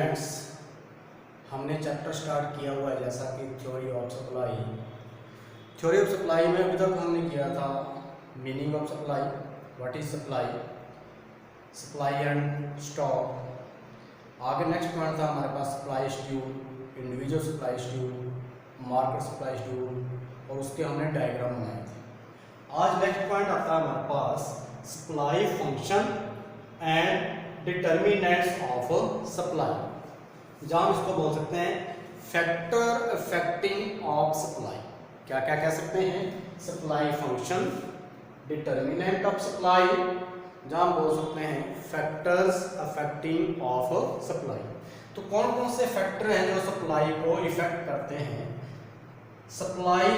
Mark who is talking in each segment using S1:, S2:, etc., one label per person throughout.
S1: Students, हमने chapter start किया हुआ है जैसा कि theory of supply. Theory of supply में अभी तक हमने किया था meaning of supply, what is supply, supply and stock. आगे नेक्स्ट पॉइंट था हमारे पास supply schedule, individual supply schedule, market supply schedule, और उसके हमने डायग्राम बनाए थे। आज नेक्स्ट पॉइंट आता है हमारे पास supply function and determinants of supply, जहाँ हम इसको बोल सकते हैं फैक्टर अफेक्टिंग ऑफ सप्लाई। क्या क्या कह सकते हैं? Supply function, determinant of supply, जहाँ हम बोल सकते हैं फैक्टर्स अफेक्टिंग ऑफ सप्लाई। तो कौन कौन से फैक्टर हैं जो सप्लाई को इफेक्ट करते हैं? Supply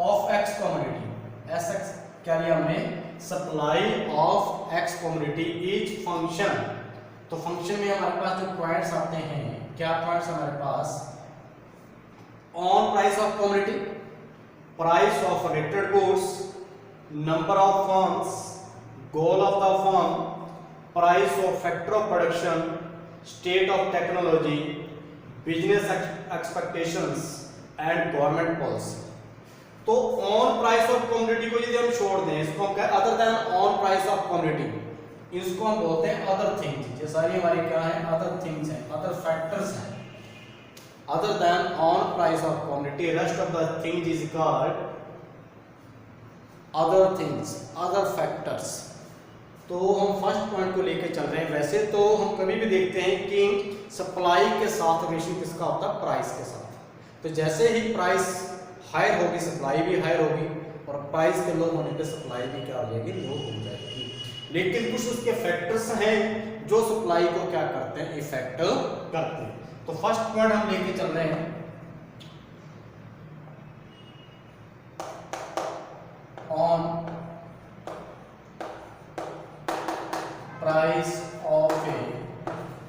S1: of x commodity, S x क्या लिया हमने? Supply of x commodity is function. तो फंक्शन में हमारे पास जो पॉइंट्स आते हैं, क्या पॉइंट्स हमारे पास? On price of commodity, price of related goods, number of firms, goal of the firm, price of factor of production, state of technology, business expectations and government policy. तो on price of commodity को यदि हम छोड़ दें, इसको हम कहें other than on price of commodity, इसको हम बोलते हैं अदर थिंग्स। ये सारी हमारी क्या है? अदर थिंग्स हैं, अदर फैक्टर्स हैं। Other than on price of commodity, rest of the things is called other things, other factors. तो हम फर्स्ट पॉइंट को लेकर चल रहे हैं। वैसे तो हम कभी भी देखते हैं कि सप्लाई के साथ रिलेशन किसका होता है? प्राइस के साथ। तो जैसे ही प्राइस हायर होगी, सप्लाई भी हायर होगी, और प्राइस के लो होने पे सप्लाई भी क्या हो जाएगी? लो हो जाएगी। लेकिन कुछ उसके फैक्टर्स हैं जो सप्लाई को क्या करते हैं? इफेक्ट करते हैं। तो फर्स्ट पॉइंट हम लेके चल रहे हैं on price of A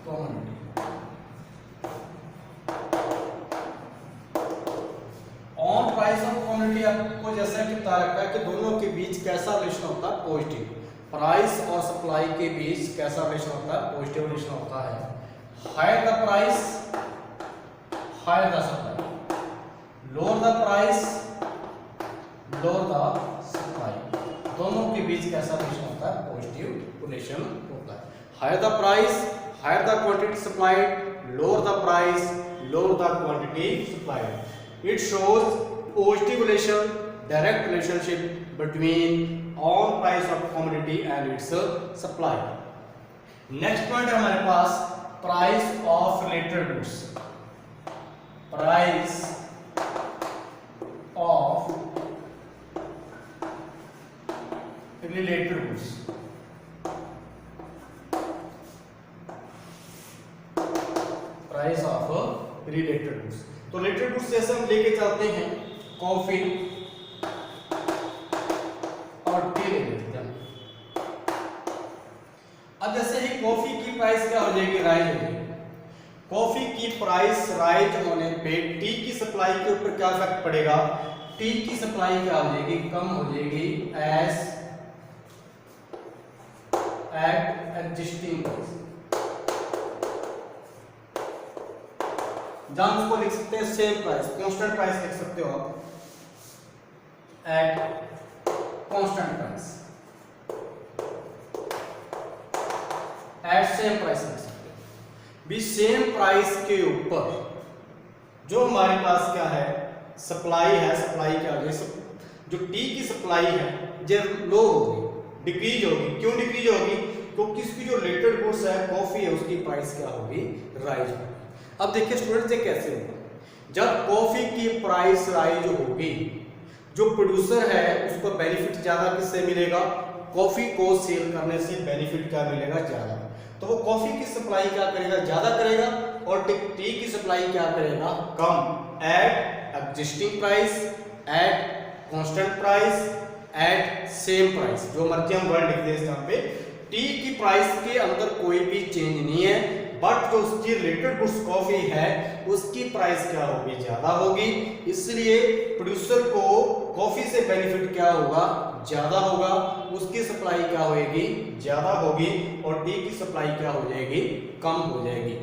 S1: commodity. On price of commodity आपको जैसा कि बता रखा है कि दोनों के बीच कैसा रिलेशन होता है? पॉजिटिव। प्राइस और सप्लाई के बीच कैसा रिलेशन होता है? पॉजिटिव रिलेशन होता है। Higher the price, higher the supply, lower the price, lower the supply. दोनों के बीच कैसा रिलेशन होता है? पॉजिटिव रिलेशन होता है। Higher the price, higher the quantity supplied, lower the price, lower the quantity supplied. It shows positive relation, direct relationship between on price of commodity and its supply. Next point है हमारे पास price of related goods. Price of related goods. Price of related goods. तो related goods जैसे हम लेके चलते हैं coffee और T ले लेते हैं। अब जैसे ही कॉफी की प्राइस क्या हो जाएगी? राइज हो जाएगी। कॉफी की प्राइस राइज होने पे टी की सप्लाई के ऊपर क्या इफेक्ट पड़ेगा? टी की सप्लाई क्या हो जाएगी? कम हो जाएगी एज एट एग्जिस्टिंग प्राइस। जहां उसको लिख सकते हैं सेम प्राइस, कांस्टेंट प्राइस लिख सकते हो आप, at constant price, at same price लिख सकते हो। भी सेम प्राइस के ऊपर जो हमारे पास क्या है? सप्लाई है, सप्लाई क्या होगी? जो टी की सप्लाई है जो लो होगी, डिक्रीज होगी। क्यों डिक्रीज होगी? क्योंकि इसकी जो रिलेटेड गुड्स है, कॉफी है, उसकी प्राइस क्या होगी? राइज होगी। अब देखिए स्टूडेंट्स, ये कैसे होगा? जब कॉफी की प्राइस राइज होगी, जो प्रोड्यूसर है उसको बेनिफिट ज्यादा किससे मिलेगा? कॉफी को सेल करने से बेनिफिट क्या मिलेगा? ज्यादा। तो वो कॉफी की सप्लाई क्या करेगा? ज्यादा करेगा, और टी की सप्लाई क्या करेगा? कम। At existing price, at constant price, at same price. जो मर्जी हम वर्ड लिख दें यहाँ पे, टी की प्राइस के अंदर कोई भी चेंज नहीं है, बट जो उसकी रिलेटेड गुड्स कॉफी है उसकी प्राइस क्या होगी? ज्यादा होगी। इसलिए प्रोड्यूसर को कॉफी से बेनिफिट क्या होगा? ज्यादा होगा। उसकी सप्लाई क्या होगी? ज्यादा होगी, और टी की सप्लाई क्या हो जाएगी? कम हो जाएगी।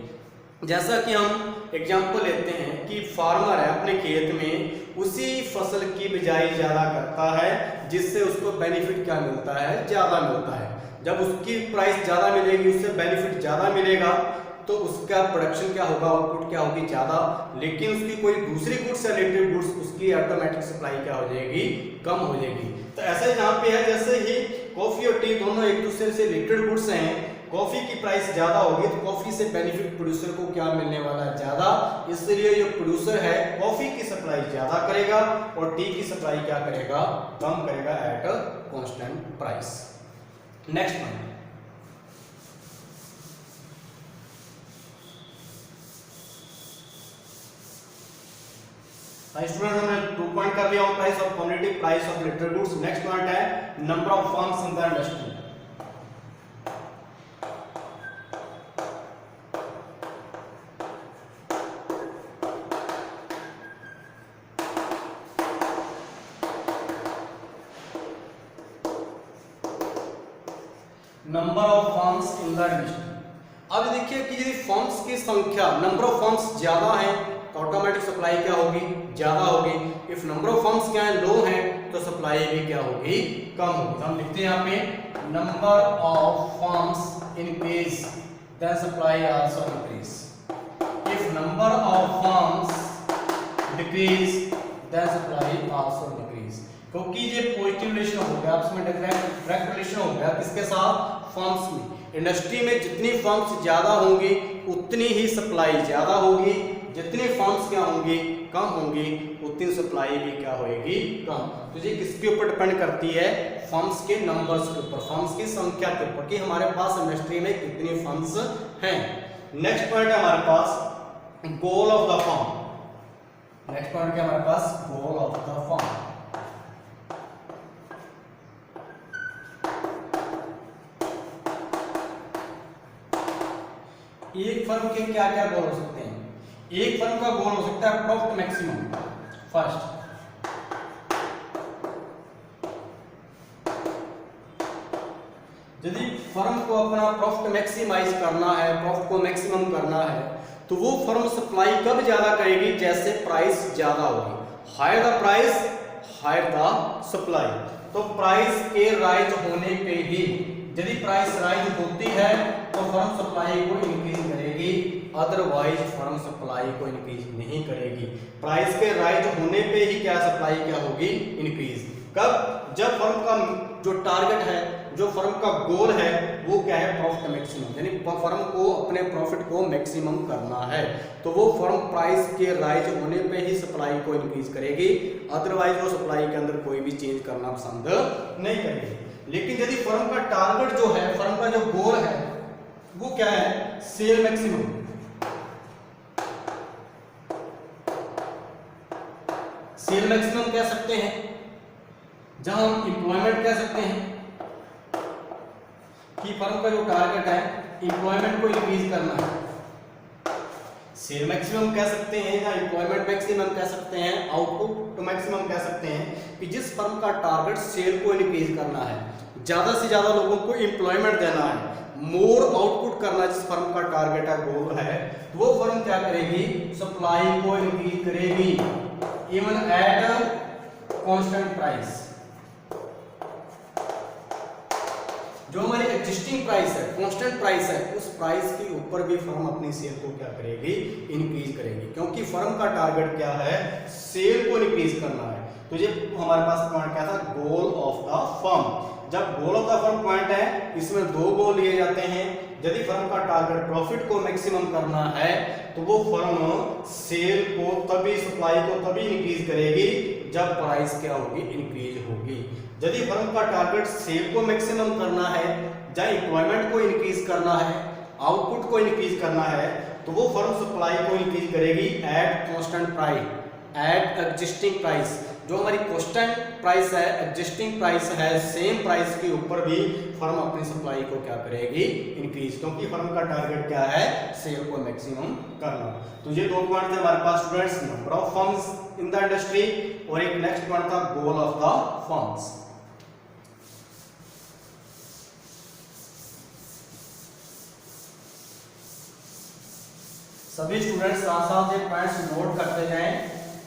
S1: जैसा कि हम एग्जाम्पल लेते हैं कि फार्मर है अपने खेत में उसी फसल की बिजाई ज़्यादा करता है, जिससे उसको बेनिफिट क्या मिलता है, ज़्यादा मिलता है। जब उसकी प्राइस ज़्यादा मिलेगी, उससे बेनिफिट ज़्यादा मिलेगा, तो उसका प्रोडक्शन क्या होगा, आउटपुट क्या होगी, ज़्यादा। लेकिन उसकी कोई दूसरी गुड्स या रिलेटेड गुड्स, उसकी ऑटोमेटिक सप्लाई क्या हो जाएगी, कम हो जाएगी। तो ऐसे यहाँ पे है, जैसे ही कॉफी और टी दोनों एक दूसरे से रिलेटेड गुड्स हैं, कॉफी की प्राइस ज्यादा होगी तो कॉफी से बेनिफिट प्रोड्यूसर को क्या मिलने वाला है, ज्यादा। इसलिए जो प्रोड्यूसर है कॉफी की सप्लाई ज्यादा करेगा और टी की सप्लाई क्या करेगा, कम करेगा at a constant price. Next point, student हमने 2 पॉइंट कर लिया, price of commodity, price of literal goods. Next point है number of firms in the industry. Number of firms in the industry. अब देखिए कि यदि फर्म्स की संख्या, नंबर ऑफ फर्म्स ज्यादा है तो ऑटोमेटिक सप्लाई क्या होगी, ज्यादा होगी। इफ नंबर ऑफ फर्म्स क्या है, लो है, तो सप्लाई भी क्या होगी, कम होगी। तो हम लिखते हैं यहाँ पे number of firms increase then supply also increase. If number of firms decrease then supply also decrease. क्योंकि ये पॉजिटिव रिलेशन हो गया, आपस में डायरेक्ट रिलेशन हो गया किसके साथ, फर्म्स में। इंडस्ट्री में जितनी फर्म्स ज्यादा होंगी उतनी ही सप्लाई ज्यादा होगी, जितनी फर्म्स क्या होंगी, कम होंगी, उतनी सप्लाई भी क्या होगी, कम। तो ये किसके ऊपर डिपेंड करती है, फर्म्स के नंबर्स के ऊपर, फर्म्स की संख्या के ऊपर कि हमारे पास इंडस्ट्री में कितनी फर्म्स हैं। नेक्स्ट पॉइंट है हमारे पास goal of the firm. Next point क्या हमारे पास, गोल ऑफ द फर्म। एक फर्म के क्या क्या गोल हो सकते हैं, एक फर्म का गोल हो सकता है प्रॉफिट मैक्सिमम। फर्स्ट, यदि फर्म को अपना प्रॉफिट मैक्सिमाइज करना है, प्रॉफिट को मैक्सिमम करना है, तो वो फर्म सप्लाई कब ज्यादा करेगी, जैसे प्राइस ज्यादा होगी। Higher the price higher the supply. तो प्राइस के राइज होने पे ही, यदि प्राइस राइज होती है तो फर्म सप्लाई को इंक्रीज करेगी, अदरवाइज फर्म सप्लाई को इंक्रीज नहीं करेगी। प्राइस के राइज होने पे ही क्या सप्लाई क्या होगी, इंक्रीज। कब, जब फर्म का जो टारगेट है, जो फर्म का गोल है, वो क्या है, प्रॉफिट मैक्सिमम, यानी फर्म को अपने प्रॉफिट को मैक्सिमम करना है, तो वो फर्म प्राइस के राइज होने पे ही सप्लाई को इंक्रीज करेगी, अदरवाइज वो सप्लाई के अंदर कोई भी चेंज करना पसंद नहीं करेगी। लेकिन यदि फर्म का टारगेट जो है, फर्म का जो गोल है, वो क्या है, सेल मैक्सिमम। सेल मैक्सिमम कह सकते हैं, जहां हम इंप्लॉयमेंट कह सकते हैं कि फर्म का जो टारगेट है इंप्लॉयमेंट को इंक्रीज करना है। सेल मैक्सिमम कह सकते हैं या इंप्लॉयमेंट मैक्सिमम कह सकते हैं, आउटपुट तो मैक्सिमम कह सकते हैं कि जिस फर्म का टारगेट सेल को इंक्रीज करना है, ज्यादा से ज्यादा लोगों को इंप्लॉयमेंट देना है, मोर आउटपुट करना जिस फर्म का टारगेट है, गोल है, तो वो फर्म क्या करेगी, सप्लाई को इंक्रीज करेगी इवन एट कांस्टेंट प्राइस। जो हमारी एग्जिस्टिंग प्राइस है, कांस्टेंट प्राइस है, उस प्राइस के ऊपर भी फर्म अपनी सेल को क्या करेगी, इंक्रीज करेगी, क्योंकि फर्म का टारगेट क्या है, सेल को इंक्रीज करना है। तो ये हमारे पास पॉइंट क्या था, गोल ऑफ द फर्म। जब goal of the firm point है, इसमें दो गोल लिए जाते हैं। यदि फर्म का टारगेट प्रॉफिट को मैक्सिमम करना है, तो वो फर्म सेल को तभी, सप्लाई को तभी इंक्रीज करेगी जब प्राइस क्या होगी, इंक्रीज होगी। यदि फर्म का टारगेट सेल को मैक्सिमम करना है, या एम्प्लॉयमेंट को इंक्रीज करना है, आउटपुट को इंक्रीज करना है, तो वो फर्म सप्लाई को इंक्रीज करेगी at constant price, at existing price. जो हमारी कांस्टेंट प्राइस है, एग्जिस्टिंग प्राइस है, सेम प्राइस के ऊपर भी फर्म अपनी सप्लाई को क्या करेगी, इंक्रीज, क्योंकि फर्म का टारगेट क्या है, सेल को मैक्सिमम करना। तो ये दो पॉइंट थे हमारे पास students, number of firms in the industry, और एक नेक्स्ट पॉइंट था गोल ऑफ द फर्म्स। सभी स्टूडेंट्स साथ साथ ये पॉइंट्स नोट करते जाएं।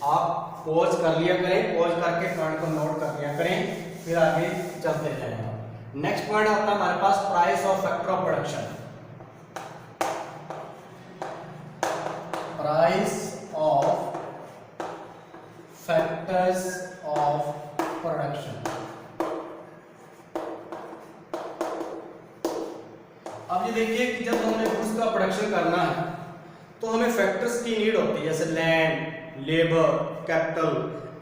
S1: आप पॉज कर लिया करें, पॉज करके पॉइंट को नोट कर लिया करें, फिर आगे चलते जाएंगे। नेक्स्ट पॉइंट आता है हमारे पास price of factor of production. Price of factors of production. अब ये देखिए कि जब हमें गुड्स का प्रोडक्शन करना है तो हमें फैक्टर्स की नीड होती है, जैसे लैंड, लेबर, कैपिटल,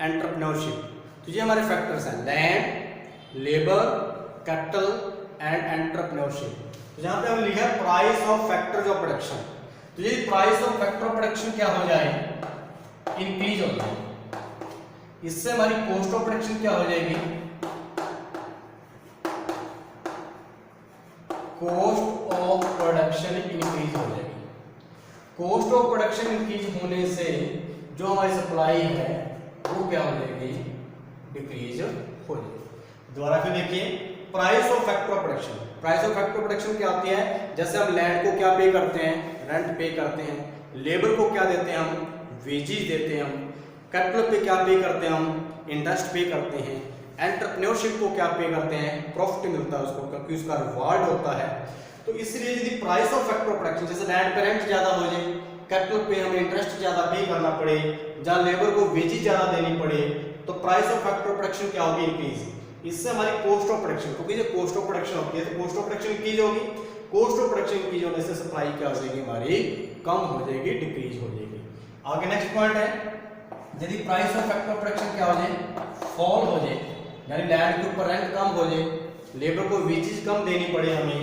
S1: एंटरप्रेन्योरशिप। तो ये हमारे फैक्टर्स हैं, land, labour, capital and entrepreneurship. तो यहाँ पे हमने लिखा है price of factors of production. तो ये price of factor of production क्या हो जाए, इंक्रीज हो जाए। इससे हमारी कॉस्ट ऑफ प्रोडक्शन क्या हो जाएगी, कॉस्ट ऑफ प्रोडक्शन इंक्रीज हो जाएगी। कॉस्ट ऑफ प्रोडक्शन इंक्रीज होने से जो हमारी सप्लाई है वो क्या हो जाएगी, डिक्रीज हो जाएगी। दोबारा फिर देखिए, price of factor of production. Price of factor of production क्या होती है, जैसे हम लैंड को क्या पे करते हैं, रेंट पे करते हैं, लेबर को क्या देते हैं हम, वेजेस देते हैं हम, कैपिटल पे क्या पे करते हैं हम, इंटरेस्ट पे करते हैं, एंटरप्रेन्योरशिप को क्या पे करते हैं, प्रॉफिट मिलता है उसको क्योंकि उसका रिवार्ड होता है। तो इसलिए यदि price of factor of production, जैसे लैंड पे रेंट ज्यादा हो जाए, कैपिटल पे हमें इंटरेस्ट ज्यादा पे करना पड़े, जहां लेबर को वेजेस ज्यादा देनी पड़े, तो price of factor of production क्या होगी, इंक्रीज। इससे हमारी कॉस्ट ऑफ प्रोडक्शन, क्योंकि जो कॉस्ट ऑफ प्रोडक्शन होती है तो कॉस्ट ऑफ प्रोडक्शन इंक्रीज होगी। कॉस्ट ऑफ प्रोडक्शन इंक्रीज होने से सप्लाई क्या हो जाएगी, हमारी कम हो जाएगी, डिक्रीज हो जाएगी। आगे नेक्स्ट पॉइंट है, यदि price of factor of production क्या हो जाए, फॉल हो जाए, यानी लैंड के ऊपर रेंट कम हो जाए, लेबर को वेजेस कम देनी पड़े हमें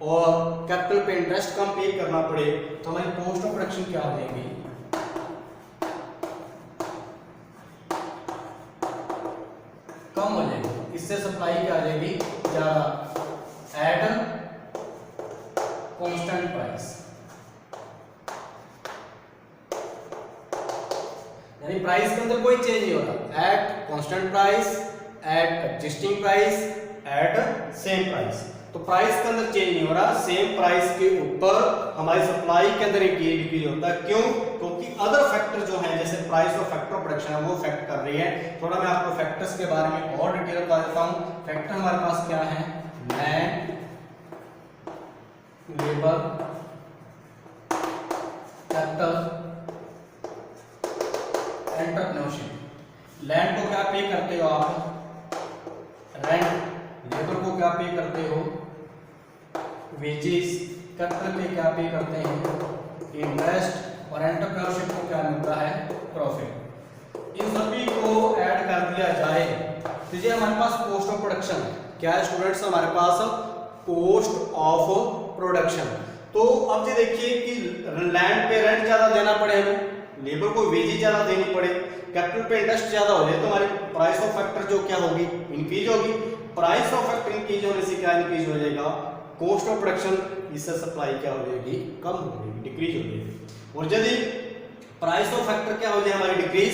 S1: और कैपिटल पे इंटरेस्ट कम पे करना पड़े, तो हमारी कॉस्ट ऑफ प्रोडक्शन क्या हो जाएगी, कम हो जाएगी। इससे सप्लाई क्या आ जाएगी, ज्यादा, एट कांस्टेंट प्राइस। यानी प्राइस के अंदर कोई चेंज नहीं हो रहा, at constant price, at existing price, at same price. तो प्राइस के अंदर चेंज नहीं हो रहा, सेम प्राइस के ऊपर हमारी सप्लाई के अंदर डिक्रीज होता है। क्यों, क्योंकि अदर फैक्टर जो है जैसे price of factor of production है वो इफेक्ट कर रही है। थोड़ा मैं आपको फैक्टर्स के बारे में और डिटेल बता देता हूं। फैक्टर हमारे पास क्या है, land, labour, capital, entrepreneurship. Land को क्या पे करते हो आप, रेंट, लेबर को क्या पे करते हो, वेजेस, कैपिटल पे क्या पे करते हैं, इंटरेस्ट, और एंटरप्रेन्योरशिप को क्या मिलता है, प्रॉफिट। इन सभी को ऐड कर दिया जाए तो ये हमारे पास कॉस्ट ऑफ प्रोडक्शन है। क्या है स्टूडेंट्स, हमारे पास कॉस्ट ऑफ प्रोडक्शन। तो अब ये देखिए कि लैंड पे रेंट ज्यादा देना पड़े हमें, लेबर को वेजेस ज्यादा देनी पड़े, कैपिटल पे इंटरेस्ट ज्यादा हो जाए तो हमारी प्राइस ऑफ फैक्टर जो क्या होगी, इंक्रीज होगी। प्राइस ऑफ फैक्टर इंक्रीज होने से क्या इंक्रीज हो जाएगा, कॉस्ट ऑफ प्रोडक्शन। इससे सप्लाई क्या हो जाएगी, कम हो जाएगी, डिक्रीज हो जाएगी। और यदि प्राइस ऑफ फैक्टर क्या हो जाए हमारी डिक्रीज,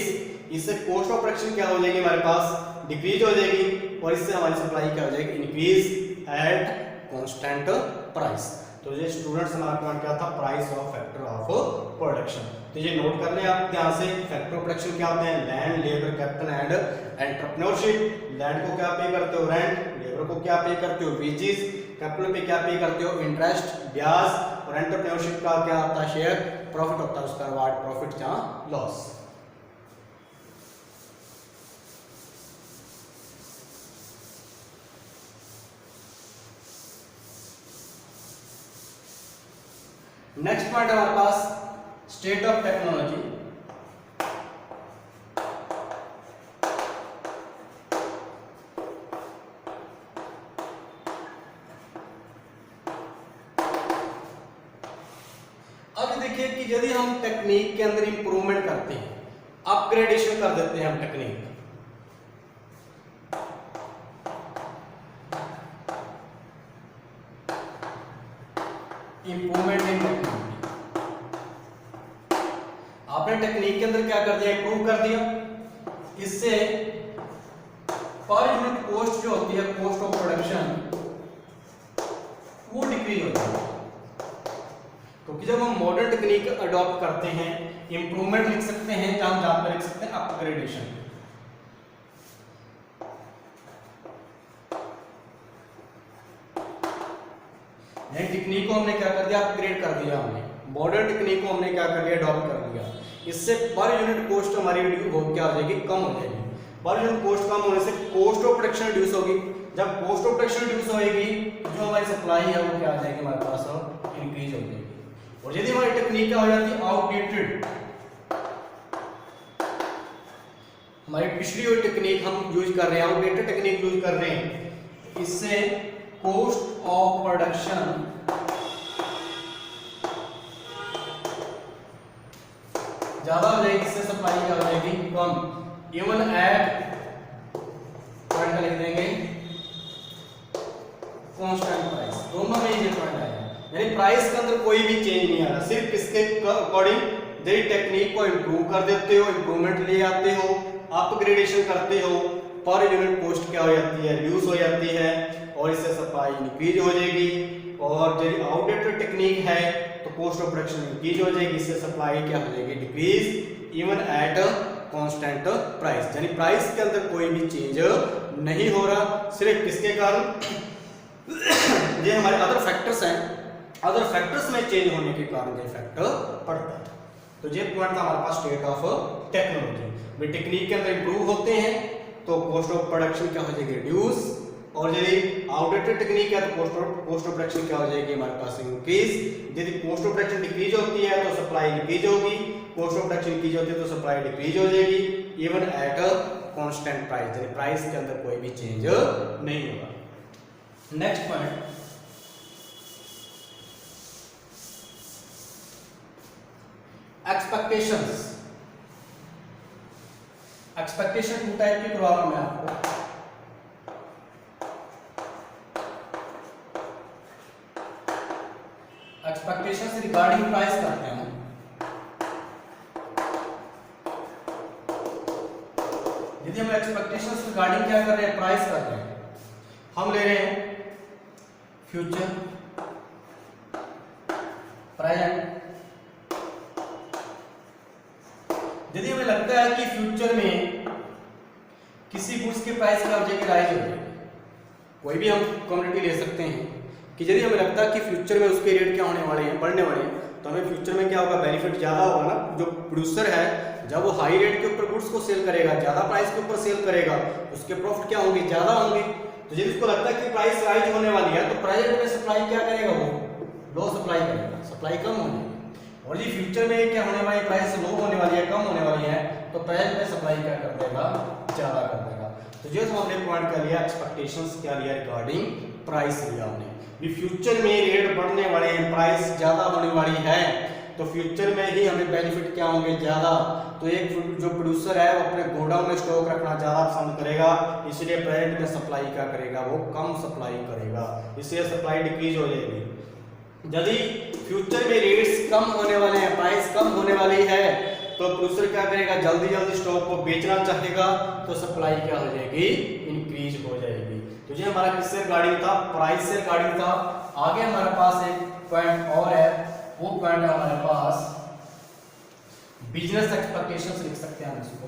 S1: इससे कॉस्ट ऑफ प्रोडक्शन क्या हो जाएगी हमारे पास, डिक्रीज हो जाएगी, और इससे हमारी सप्लाई क्या हो जाएगी, इंक्रीज एट कांस्टेंट प्राइस। तो ये स्टूडेंट्स हमारा पॉइंट क्या था, price of factor of production. तो ये नोट कर लें आप ध्यान से। फैक्टर ऑफ प्रोडक्शन क्या होते हैं, land, labour, capital and entrepreneurship. Land को क्या पे करते हो, रेंट, लेबर को क्या पे करते हो, वेजेस, कैपिटल पे क्या पे करते हो, इंटरेस्ट, ब्याज, और एंटरप्रेन्योरशिप का क्या होता है, शेयर, प्रॉफिट होता है उसका, रिवार्ड, प्रॉफिट या लॉस। नेक्स्ट पॉइंट हमारे पास स्टेट ऑफ टेक्नोलॉजी। अब देखिए कि यदि हम टेक्निक के अंदर इंप्रूवमेंट करते हैं, अपग्रेडेशन कर देते हैं हम टेक्निक, इंप्रूवमेंट इन टेक्निक, आपने टेक्निक के अंदर क्या कर दिया, इंप्रूव कर दिया। इससे पर यूनिट कॉस्ट जो होती है, कॉस्ट ऑफ प्रोडक्शन, वो डिक्रीज होती है। क्योंकि जब हम मॉडर्न टेक्निक अडॉप्ट करते हैं, इंप्रूवमेंट लिख सकते हैं, जहां पर लिख सकते हैं अपग्रेडेशन। यानी टेक्निक को हमने क्या कर दिया, अपग्रेड कर दिया हमने, मॉडर्न टेक्निक को हमने क्या कर लिया, अडॉप्ट कर लिया। इससे पर यूनिट कॉस्ट हमारी क्या हो जाएगी, कम हो जाएगी। पर यूनिट कॉस्ट कम होने से कॉस्ट ऑफ प्रोडक्शन रिड्यूस होगी। जब कॉस्ट ऑफ प्रोडक्शन रिड्यूस होगी, जो हमारी सप्लाई है वो क्या आ जाएगी, हमारे पास इंक्रीज हो जाएगी। और यदि हमारी टेक्निक क्या हो जाती है, आउटडेटेड, हमारी पिछली हुई टेक्निक हम यूज कर रहे हैं, आउटडेटेड टेक्निक यूज कर रहे हैं, इससे कॉस्ट ऑफ प्रोडक्शन ज्यादा हो जाएगी, इससे सप्लाई क्या हो जाएगी, कम। इवन एट पॉइंट लिख देंगे कांस्टेंट प्राइस, दोनों में ये पॉइंट आएगा। यानी प्राइस के अंदर कोई भी चेंज नहीं आ रहा, सिर्फ किसके अकॉर्डिंग, यदि टेक्निक को इंप्रूव कर देते हो, इंप्रूवमेंट ले आते हो, अपग्रेडेशन करते हो, पर यूनिट कॉस्ट क्या हो जाती है, रिड्यूस हो जाती है, और इससे सप्लाई इंक्रीज हो जाएगी। और यदि आउटडेटेड टेक्निक है तो कॉस्ट ऑफ प्रोडक्शन इंक्रीज हो जाएगी, इससे सप्लाई क्या हो जाएगी, decrease, even at constant price. यानी प्राइस के अंदर कोई भी चेंज नहीं हो रहा, सिर्फ किसके कारण, ये हमारे अदर फैक्टर्स हैं, अदर फैक्टर्स में चेंज होने के कारण ये फैक्टर पड़ता है। तो ये पॉइंट था हमारे पास स्टेट ऑफ टेक्नोलॉजी। वे टेक्निक के अंदर इंप्रूव होते हैं तो कॉस्ट ऑफ प्रोडक्शन क्या हो जाएगी, रिड्यूस, और यदि आउटडेटेड टेक्निक है तो कॉस्ट ऑफ प्रोडक्शन क्या हो जाएगी, हमारे पास इंक्रीज। यदि कॉस्ट ऑफ प्रोडक्शन डिक्रीज होती है तो सप्लाई इंक्रीज होगी, कॉस्ट ऑफ प्रोडक्शन इंक्रीज होती है तो सप्लाई डिक्रीज हो जाएगी, even at a constant price. यानी प्राइस के अंदर कोई भी चेंज नहीं होगा। Next point, expectations. Expectation two type की प्रॉब्लम है आपको। एक्सपेक्टेशंस रिगार्डिंग प्राइस करते हैं। यदि हम एक्सपेक्टेशंस रिगार्डिंग क्या कर रहे हैं, प्राइस कर रहे हैं, हम ले रहे हैं फ्यूचर, प्रेजेंट। यदि हमें लगता है कि फ्यूचर में किसी गुड्स के प्राइस क्या हो जाएगी, राइज हो जाएगी, कोई भी हम कमोडिटी ले सकते हैं कि यदि हमें लगता है कि फ्यूचर में उसके रेट क्या होने वाले हैं, बढ़ने वाले हैं, तो हमें फ्यूचर में क्या होगा, बेनिफिट ज़्यादा होगा ना। जो प्रोड्यूसर है जब वो हाई रेट के ऊपर गुड्स को सेल करेगा, ज़्यादा प्राइस के ऊपर सेल करेगा, उसके प्रॉफिट क्या होंगे, ज़्यादा होंगे। तो यदि उसको लगता है कि प्राइस राइज होने वाली है तो प्रेजेंट में सप्लाई क्या करेगा, वो लो सप्लाई करेगा, सप्लाई कम हो जाएगी। और ये फ्यूचर में क्या होने वाली, प्राइस लो होने वाली है, कम होने वाली है, तो प्रेजेंट में सप्लाई क्या कर देगा, ज़्यादा कर देगा। तो जो हमने पॉइंट कर लिया, एक्सपेक्टेशंस क्या लिया रिगार्डिंग प्राइस लिया हमने। फ्यूचर में रेट बढ़ने वाले हैं, प्राइस ज़्यादा होने वाली है, तो फ्यूचर में ही हमें बेनिफिट क्या होंगे, ज़्यादा। तो एक जो प्रोड्यूसर है वो अपने गोडाउन में स्टॉक रखना ज़्यादा पसंद करेगा, इसलिए प्रेजेंट में सप्लाई क्या करेगा, वो कम सप्लाई करेगा, इससे सप्लाई डिक्रीज हो जाएगी। यदि फ्यूचर में रेट्स कम होने वाले हैं, प्राइस कम होने वाली है, तो प्रोड्यूसर क्या करेगा, जल्दी जल्दी स्टॉक को बेचना चाहेगा, तो सप्लाई क्या हो जाएगी, इंक्रीज हो जाएगी। तो ये हमारा किससे रिगार्डिंग था, प्राइस से रिगार्डिंग था। आगे हमारे पास एक पॉइंट और है, वो पॉइंट है हमारे पास बिजनेस एक्सपेक्टेशंस, लिख सकते हैं हम इसको।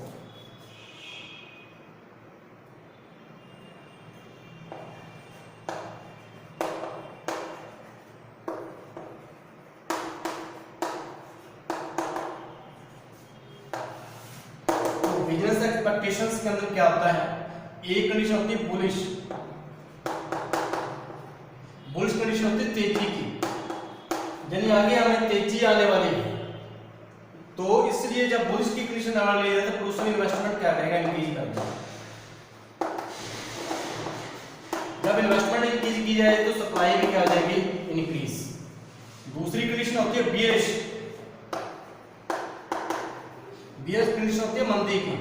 S1: तो बिजनेस एक्सपेक्टेशंस के अंदर क्या होता है, एक कंडीशन होती है बुलिश, बुलिश कंडीशन होती है तेजी की, यानी आगे हमें तेजी आने वाली है, तो इसलिए जब बुलिश की कंडीशन आने वाली है तो प्रोड्यूसर इन्वेस्टमेंट क्या करेगा, इंक्रीज करेगा। जब इन्वेस्टमेंट इंक्रीज की जाए तो सप्लाई भी क्या आ जाएगी, इंक्रीज। दूसरी कंडीशन होती है बियरिश, बियरिश कंडीशन होती है मंदी की,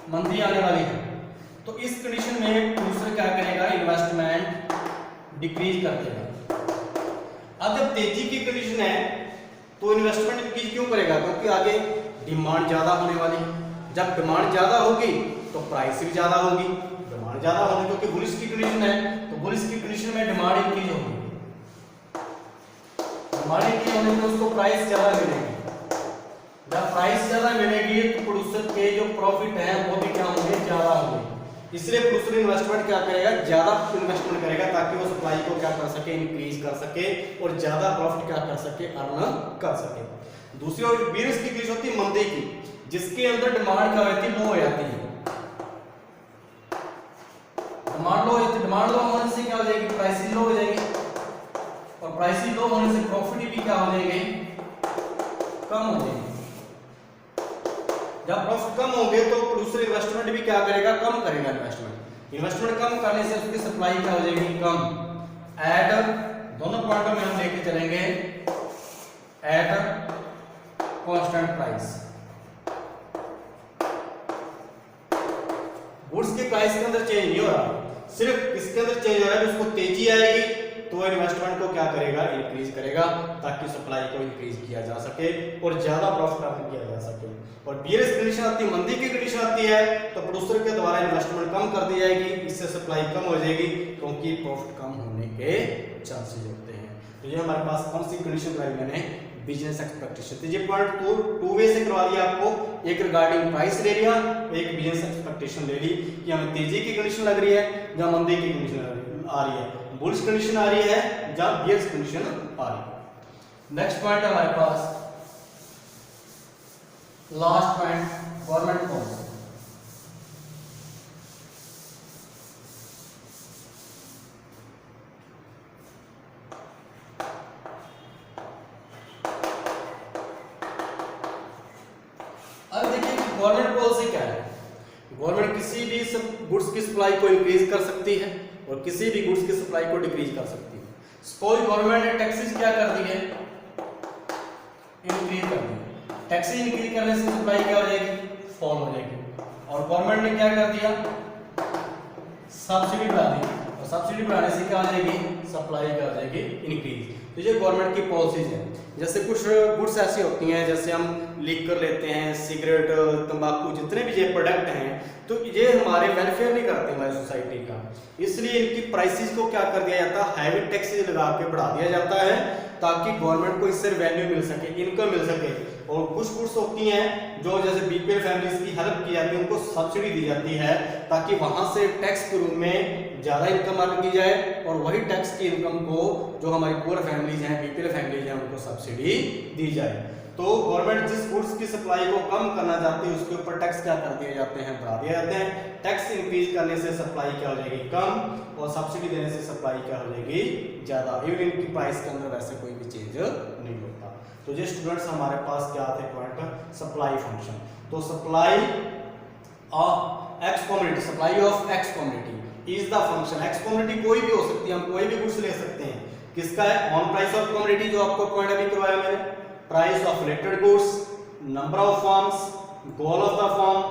S1: मंदी आने वाली है, तो इस कंडीशन में प्रोड्यूसर क्या करेगा, इन्वेस्टमेंट डिक्रीज कर देगा। अब जब तेजी की कंडीशन है तो इन्वेस्टमेंट इंक्रीज क्यों करेगा, क्योंकि आगे डिमांड ज्यादा होने वाली है। जब डिमांड ज्यादा होगी तो प्राइस भी ज्यादा होगी, डिमांड ज्यादा होगी क्योंकि बुलिश की कंडीशन है, तो बुलिश की कंडीशन में डिमांड इंक्रीज होगी, कमाने के होने पे उसको प्राइस ज़्यादा मिलेगी। जब प्राइस ज़्यादा मिलेगी तो प्रोड्यूसर के जो प्रॉफिट है वो भी क्या होंगे, ज़्यादा होंगे। इसलिए प्रोड्यूसर इन्वेस्टमेंट क्या करेगा, ज़्यादा इन्वेस्टमेंट करेगा ताकि वो सप्लाई को क्या कर सके, इंक्रीज कर सके और ज़्यादा प्रॉफिट क्या कर सके, अर्न कर सके। दूसरी ओर बीयरिश की इंक्रीज होती है मंदी की, जिसके अंदर डिमांड क्या होती है, लो हो जाती है। डिमांड लो हो जाती है, डिमांड लो होने से क्या हो जाएगी, प्राइसेस लो हो जाएगी और प्राइसेस लो होने से प्रॉफिट भी क्या हो जाएंगे, कम हो जाएंगे। जब प्रॉफिट कम होंगे तो प्रोड्यूसर इन्वेस्टमेंट भी क्या करेगा, कम करेगा। इन्वेस्टमेंट कम करने से उसकी सप्लाई क्या हो जाएगी, कम। एट दोनों पॉइंटों में हम लेके चलेंगे एट कांस्टेंट प्राइस। गुड्स की प्राइस के अंदर चेंज नहीं हो रहा, सिर्फ इसके अंदर चेंज हो रहा है कि उसको तेजी आएगी तो इन्वेस्टमेंट को क्या करेगा, इंक्रीज करेगा ताकि सप्लाई को इंक्रीज किया जा सके और ज्यादा प्रॉफिट अर्न किया जा सके। और बीयरिश कंडीशन आती है, मंदी की कंडीशन आती है तो प्रोड्यूसर के द्वारा इन्वेस्टमेंट कम कर दी जाएगी, इससे सप्लाई कम हो जाएगी क्योंकि प्रॉफिट कम होने के चांसेस होते हैं। तो ये हमारे पास कौन सी कंडीशन लगाई मैंने, बिजनेस एक्सपेक्टेशन। तो ये पॉइंट टू वे से करवा दिया आपको, एक रिगार्डिंग प्राइस ले लिया, एक बिजनेस एक्सपेक्टेशन ले ली कि हमें तेजी की कंडीशन लग रही है या मंदी की कंडीशन आ रही है, बुलिश कंडीशन आ रही है या बियर्स कंडीशन आ रही है। नेक्स्ट पॉइंट है हमारे पास लास्ट पॉइंट, गवर्नमेंट पॉलिसी। अब देखिए गवर्नमेंट पॉलिसी क्या है। गवर्नमेंट किसी भी गुड्स की सप्लाई को इंक्रीज कर सकती है और किसी भी गुड्स की सप्लाई को डिक्रीज कर सकती है। सपोज गवर्नमेंट ने टैक्सेस क्या कर दी है, इंक्रीज कर दी। टैक्सेस इंक्रीज करने से सप्लाई क्या हो जाएगी, फॉल हो जाएगी। और गवर्नमेंट ने क्या कर दिया, सब्सिडी बढ़ा दी और सब्सिडी बढ़ाने से क्या हो जाएगी, सप्लाई क्या हो जाएगी, इंक्रीज। तो ये गवर्नमेंट की पॉलिसीज है। जैसे कुछ गुड्स ऐसी होती हैं, जैसे हम लीकर लेते हैं, सिगरेट, तंबाकू, जितने भी ये प्रोडक्ट हैं तो ये हमारे वेलफेयर नहीं करते हमारी सोसाइटी का, इसलिए इनकी प्राइसेस को क्या कर दिया जाता है, हैवी टैक्सेस लगा के बढ़ा दिया जाता है ताकि गवर्नमेंट को इससे वैल्यू मिल सके, इनकम मिल सके। और कुछ गुड्स होती हैं जो जैसे बीपीएल फैमिलीज की हेल्प की जाती है, उनको सब्सिडी दी जाती है ताकि वहां से टैक्स के रूप में ज्यादा इनकम अर्न की जाए और वही टैक्स की इनकम को जो हमारी पुअर फैमिलीज हैं, बीपीएल फैमिलीज हैं, उनको सब्सिडी दी जाए। तो गवर्नमेंट जिस गुड्स की सप्लाई को कम करना चाहती है उसके ऊपर टैक्स क्या कर दिए जाते हैं, बढ़ा दिए जाते हैं। टैक्स इंक्रीज करने से सप्लाई क्या हो जाएगी, कम, और सब्सिडी देने से सप्लाई क्या हो जाएगी, ज्यादा। इवन इनकी प्राइस के अंदर वैसे कोई भी चेंज नहीं होता। तो ये स्टूडेंट्स हमारे पास क्या थे पॉइंट, सप्लाई फंक्शन। तो supply of x community, supply of x community is the function. X community कोई भी हो सकती है, हम कोई भी गुड्स ले सकते हैं। किसका है, ऑन प्राइस ऑफ कम्युनिटी, जो आपको पॉइंट अभी करवाया मैंने, price of related goods, number of forms, goal of the form,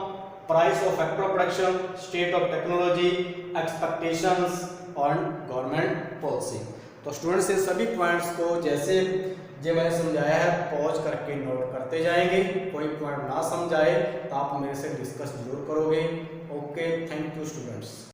S1: price of factor of production, state of technology, expectations और गवर्नमेंट पॉलिसी। तो स्टूडेंट्स इन सभी पॉइंट्स को जैसे जो मैंने समझाया है पॉज करके नोट करते जाएंगे। कोई पॉइंट ना समझाए तो आप मेरे से डिस्कस जरूर करोगे। Okay, thank you students.